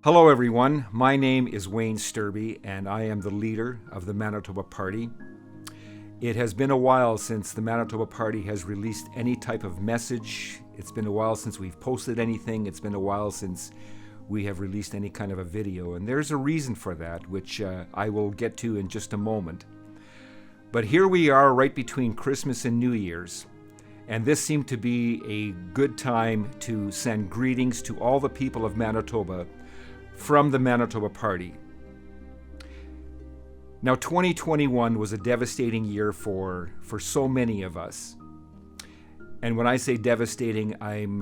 Hello everyone, my name is WayneSturby and I am the leader of the Manitoba Party. It has been a while since the Manitoba Party has released any type of message. It's been a while since we've posted anything. It's been a while since we have released any kind of a video, and there's a reason for that, which I will get to in just a moment. But here we are right between Christmas and New Year's, and this seemed to be a good time to send greetings to all the people of Manitoba from the Manitoba Party. Now, 2021 was a devastating year for so many of us. And when I say devastating, I'm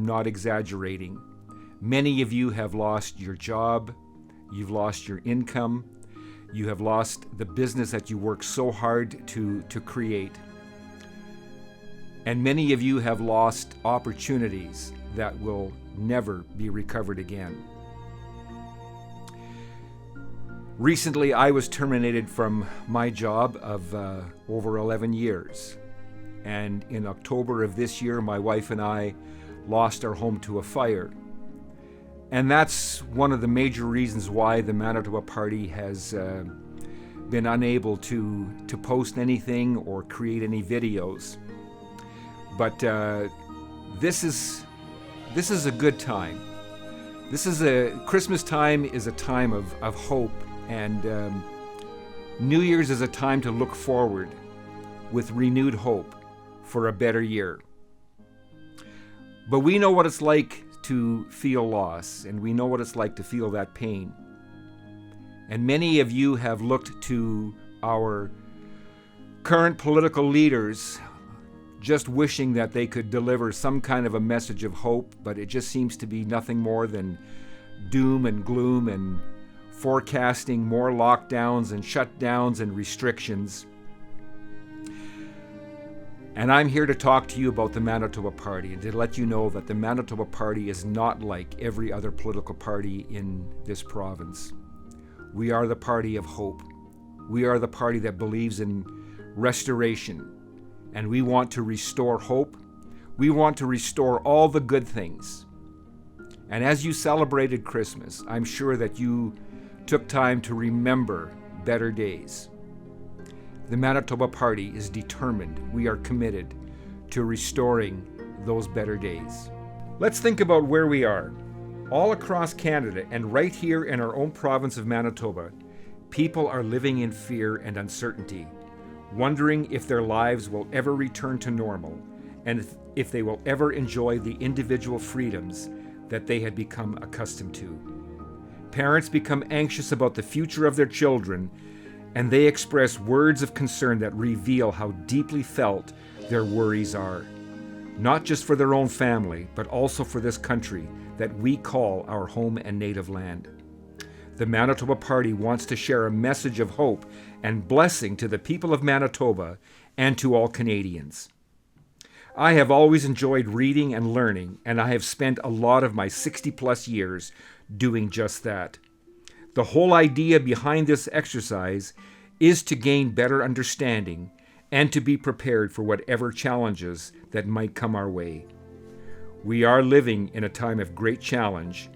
not exaggerating. Many of you have lost your job, you've lost your income, you have lost the business that you worked so hard to create. And many of you have lost opportunities that will never be recovered again. Recently, I was terminated from my job of over 11 years. And in October of this year, my wife and I lost our home to a fire. And that's one of the major reasons why the Manitoba Party has been unable to post anything or create any videos. But this is a good time. Christmas time is a time of hope. And New Year's is a time to look forward with renewed hope for a better year. But we know what it's like to feel loss, and we know what it's like to feel that pain. And many of you have looked to our current political leaders just wishing that they could deliver some kind of a message of hope, but it just seems to be nothing more than doom and gloom and forecasting more lockdowns and shutdowns and restrictions. And I'm here to talk to you about the Manitoba Party and to let you know that the Manitoba Party is not like every other political party in this province. We are the party of hope. We are the party that believes in restoration, and we want to restore hope. We want to restore all the good things. And as you celebrated Christmas, I'm sure that you took time to remember better days. The Manitoba Party is determined. We are committed to restoring those better days. Let's think about where we are. All across Canada and right here in our own province of Manitoba, people are living in fear and uncertainty, wondering if their lives will ever return to normal and if they will ever enjoy the individual freedoms that they had become accustomed to. Parents become anxious about the future of their children, and they express words of concern that reveal how deeply felt their worries are, not just for their own family, but also for this country that we call our home and native land. The Manitoba Party wants to share a message of hope and blessing to the people of Manitoba and to all Canadians. I have always enjoyed reading and learning, and I have spent a lot of my 60-plus years doing just that. The whole idea behind this exercise is to gain better understanding and to be prepared for whatever challenges that might come our way. We are living in a time of great challenge,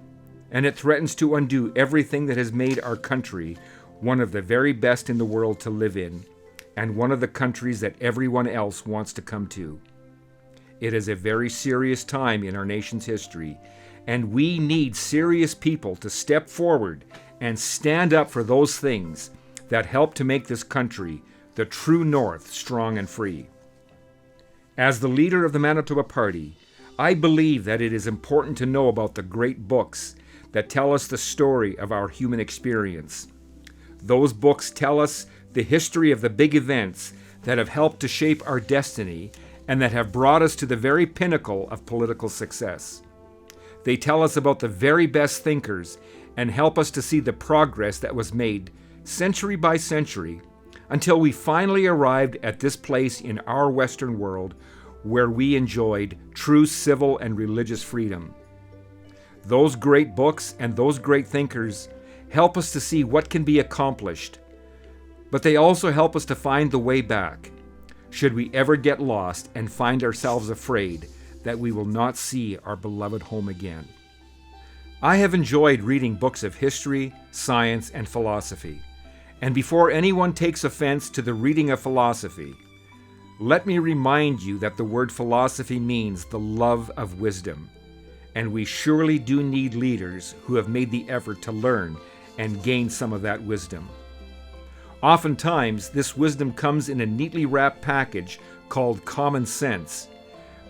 and it threatens to undo everything that has made our country one of the very best in the world to live in, and one of the countries that everyone else wants to come to. It is a very serious time in our nation's history, and we need serious people to step forward and stand up for those things that help to make this country, the true North, strong and free. As the leader of the Manitoba Party, I believe that it is important to know about the great books that tell us the story of our human experience. Those books tell us the history of the big events that have helped to shape our destiny and that have brought us to the very pinnacle of political success. They tell us about the very best thinkers and help us to see the progress that was made century by century until we finally arrived at this place in our Western world where we enjoyed true civil and religious freedom. Those great books and those great thinkers help us to see what can be accomplished, but they also help us to find the way back, should we ever get lost and find ourselves afraid that we will not see our beloved home again. I have enjoyed reading books of history, science, and philosophy. And before anyone takes offense to the reading of philosophy, let me remind you that the word philosophy means the love of wisdom. And we surely do need leaders who have made the effort to learn and gain some of that wisdom. Oftentimes, this wisdom comes in a neatly wrapped package called common sense,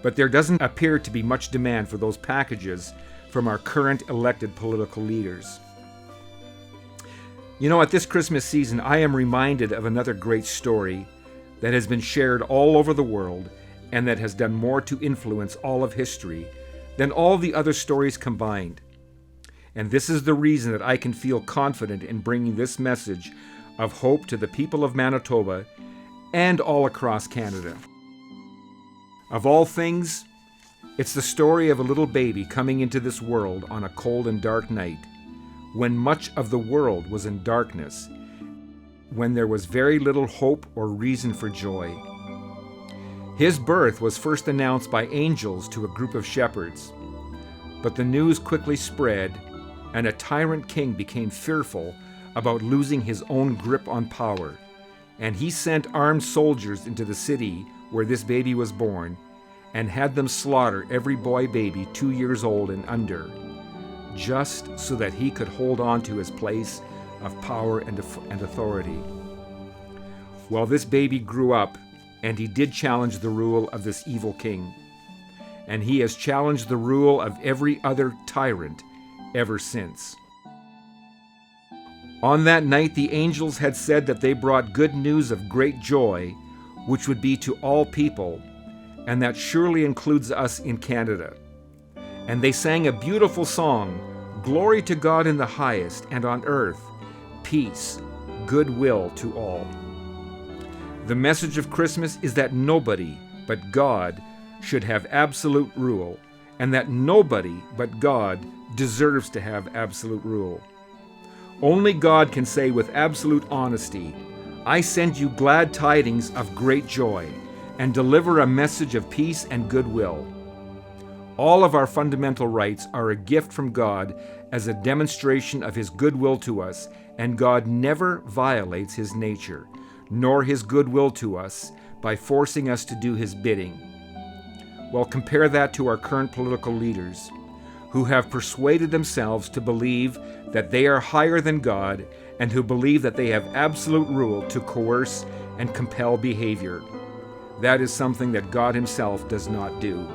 but there doesn't appear to be much demand for those packages from our current elected political leaders. You know, at this Christmas season, I am reminded of another great story that has been shared all over the world and that has done more to influence all of history than all the other stories combined. And this is the reason that I can feel confident in bringing this message of hope to the people of Manitoba and all across Canada. Of all things, it's the story of a little baby coming into this world on a cold and dark night, when much of the world was in darkness, when there was very little hope or reason for joy. His birth was first announced by angels to a group of shepherds, but the news quickly spread, and a tyrant king became fearful about losing his own grip on power, and he sent armed soldiers into the city where this baby was born, and had them slaughter every boy baby 2 years old and under, just so that he could hold on to his place of power and authority. Well, this baby grew up, and he did challenge the rule of this evil king, and he has challenged the rule of every other tyrant ever since. On that night, the angels had said that they brought good news of great joy, which would be to all people, and that surely includes us in Canada. And they sang a beautiful song, "Glory to God in the highest, and on earth, peace, goodwill to all." The message of Christmas is that nobody but God should have absolute rule, and that nobody but God deserves to have absolute rule. Only God can say with absolute honesty, "I send you glad tidings of great joy," and deliver a message of peace and goodwill. All of our fundamental rights are a gift from God as a demonstration of His goodwill to us, and God never violates His nature, nor His goodwill to us by forcing us to do His bidding. Well, compare that to our current political leaders, who have persuaded themselves to believe that they are higher than God, and who believe that they have absolute rule to coerce and compel behavior. That is something that God Himself does not do.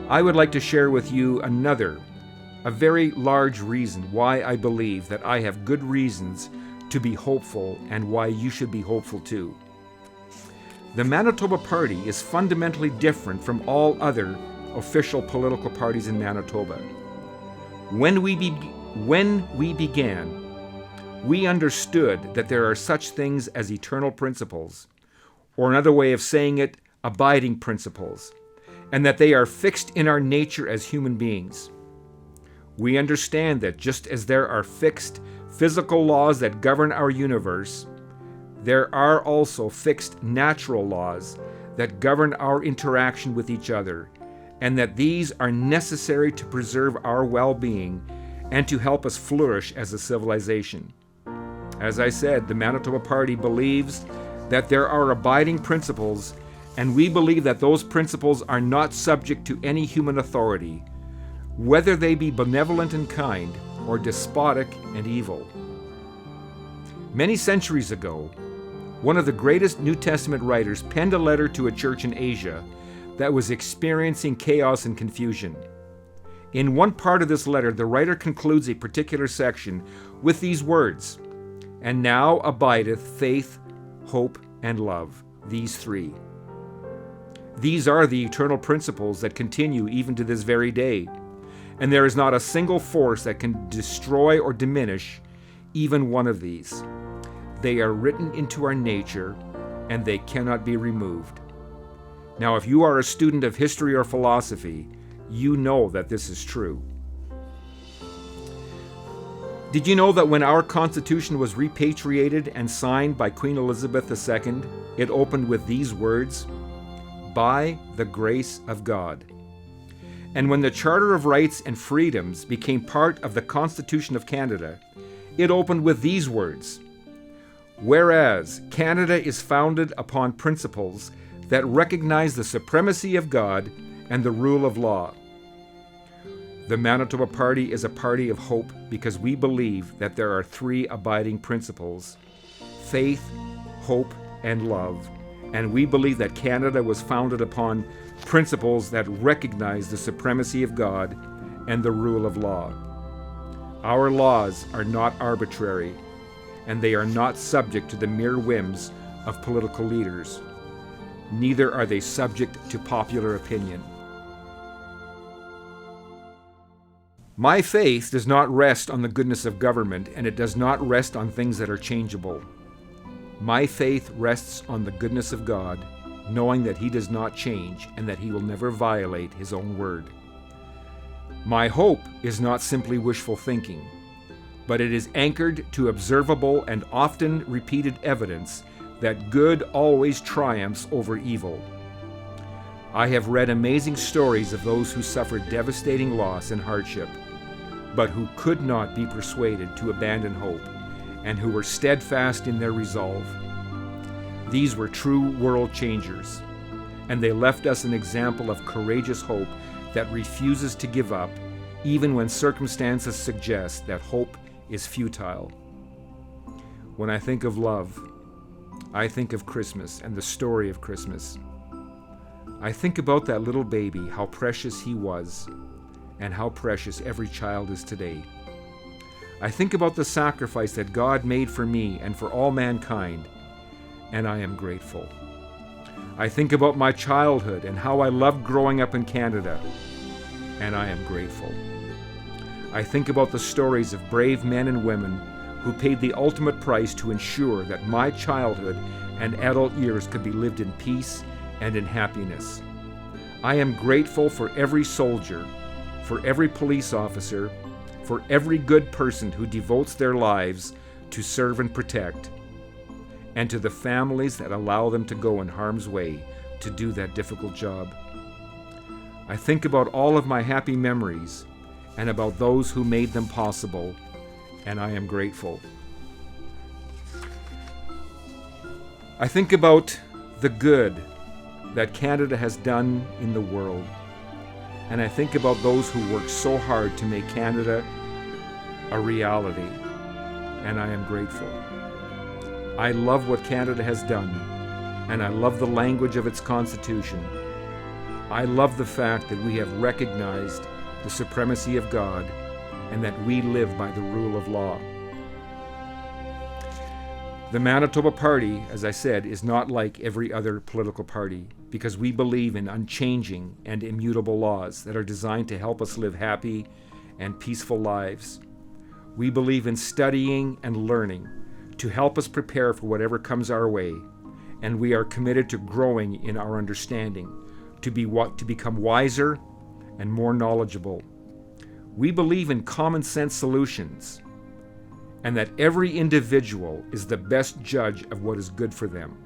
I would like to share with you a very large reason why I believe that I have good reasons to be hopeful and why you should be hopeful too. The Manitoba Party is fundamentally different from all other official political parties in Manitoba. When we began, we understood that there are such things as eternal principles, or another way of saying it, abiding principles, and that they are fixed in our nature as human beings. We understand that just as there are fixed physical laws that govern our universe, there are also fixed natural laws that govern our interaction with each other, and that these are necessary to preserve our well-being and to help us flourish as a civilization. As I said, the Manitoba Party believes that there are abiding principles, and we believe that those principles are not subject to any human authority, whether they be benevolent and kind or despotic and evil. Many centuries ago, one of the greatest New Testament writers penned a letter to a church in Asia that was experiencing chaos and confusion. In one part of this letter, the writer concludes a particular section with these words, "And now abideth faith, hope, and love, these three." These are the eternal principles that continue even to this very day, and there is not a single force that can destroy or diminish even one of these. They are written into our nature, and they cannot be removed. Now, if you are a student of history or philosophy, you know that this is true. Did you know that when our Constitution was repatriated and signed by Queen Elizabeth II, it opened with these words, "By the grace of God"? And when the Charter of Rights and Freedoms became part of the Constitution of Canada, it opened with these words: "Whereas Canada is founded upon principles that recognize the supremacy of God and the rule of law." The Manitoba Party is a party of hope because we believe that there are three abiding principles: faith, hope, and love. And we believe that Canada was founded upon principles that recognize the supremacy of God and the rule of law. Our laws are not arbitrary, and they are not subject to the mere whims of political leaders. Neither are they subject to popular opinion. My faith does not rest on the goodness of government, and it does not rest on things that are changeable. My faith rests on the goodness of God, knowing that He does not change and that He will never violate His own word. My hope is not simply wishful thinking, but it is anchored to observable and often repeated evidence that good always triumphs over evil. I have read amazing stories of those who suffered devastating loss and hardship, but who could not be persuaded to abandon hope, and who were steadfast in their resolve. These were true world changers, and they left us an example of courageous hope that refuses to give up, even when circumstances suggest that hope is futile. When I think of love, I think of Christmas and the story of Christmas. I think about that little baby, how precious he was, and how precious every child is today. I think about the sacrifice that God made for me and for all mankind, and I am grateful. I think about my childhood and how I loved growing up in Canada, and I am grateful. I think about the stories of brave men and women who paid the ultimate price to ensure that my childhood and adult years could be lived in peace and in happiness. I am grateful for every soldier, for every police officer, for every good person who devotes their lives to serve and protect, and to the families that allow them to go in harm's way to do that difficult job. I think about all of my happy memories and about those who made them possible, and I am grateful. I think about the good that Canada has done in the world, and I think about those who worked so hard to make Canada a reality, and I am grateful. I love what Canada has done, and I love the language of its constitution. I love the fact that we have recognized the supremacy of God and that we live by the rule of law. The Manitoba Party, as I said, is not like every other political party because we believe in unchanging and immutable laws that are designed to help us live happy and peaceful lives. We believe in studying and learning to help us prepare for whatever comes our way, and we are committed to growing in our understanding, to become wiser and more knowledgeable. We believe in common sense solutions, and that every individual is the best judge of what is good for them.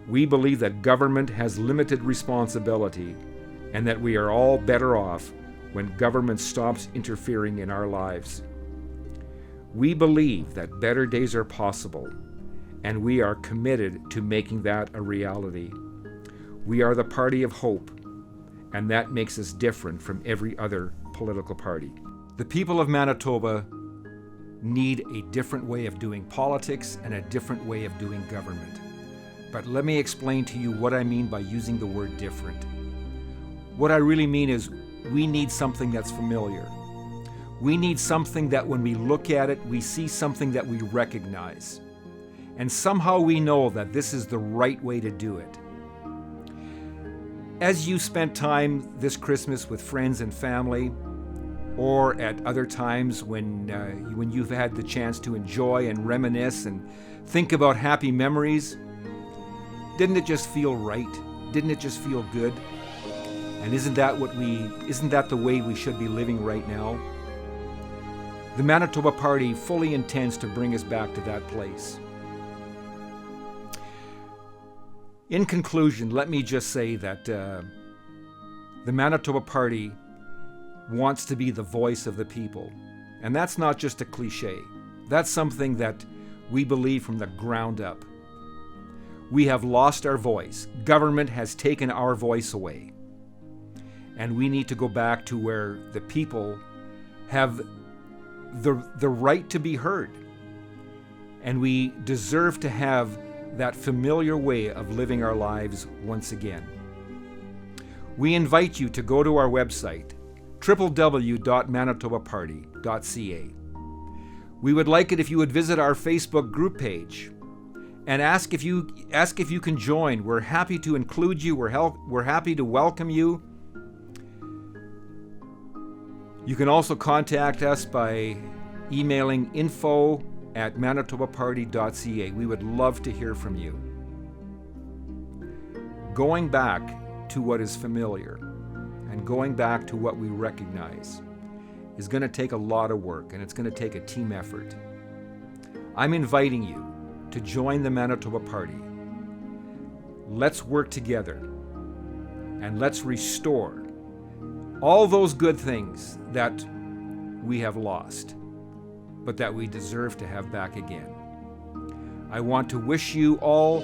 We believe that government has limited responsibility, and that we are all better off when government stops interfering in our lives. We believe that better days are possible, and we are committed to making that a reality. We are the party of hope, and that makes us different from every other political party. The people of Manitoba need a different way of doing politics and a different way of doing government. But let me explain to you what I mean by using the word different. What I really mean is we need something that's familiar. We need something that when we look at it, we see something that we recognize. And somehow we know that this is the right way to do it. As you spent time this Christmas with friends and family, or at other times when you've had the chance to enjoy and reminisce and think about happy memories, didn't it just feel right? Didn't it just feel good? And isn't that the way we should be living right now? The Manitoba Party fully intends to bring us back to that place. In conclusion, let me just say that The Manitoba Party wants to be the voice of the people. And that's not just a cliche. That's something that we believe from the ground up. We have lost our voice. Government has taken our voice away. And we need to go back to where the people have the right to be heard. And we deserve to have that familiar way of living our lives once again. We invite you to go to our website, www.manitobaparty.ca. We would like it if you would visit our Facebook group page and ask if you can join. We're happy to include you. We're happy to welcome you. You can also contact us by emailing info@manitobaparty.ca. We would love to hear from you. Going back to what is familiar and going back to what we recognize is going to take a lot of work, and it's going to take a team effort. I'm inviting you to join the Manitoba Party. Let's work together and let's restore all those good things that we have lost, but that we deserve to have back again. I want to wish you all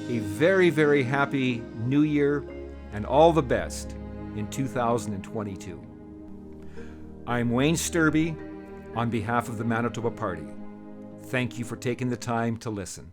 a very, very happy New Year and all the best in 2022. I'm WayneSturby on behalf of the Manitoba Party. Thank you for taking the time to listen.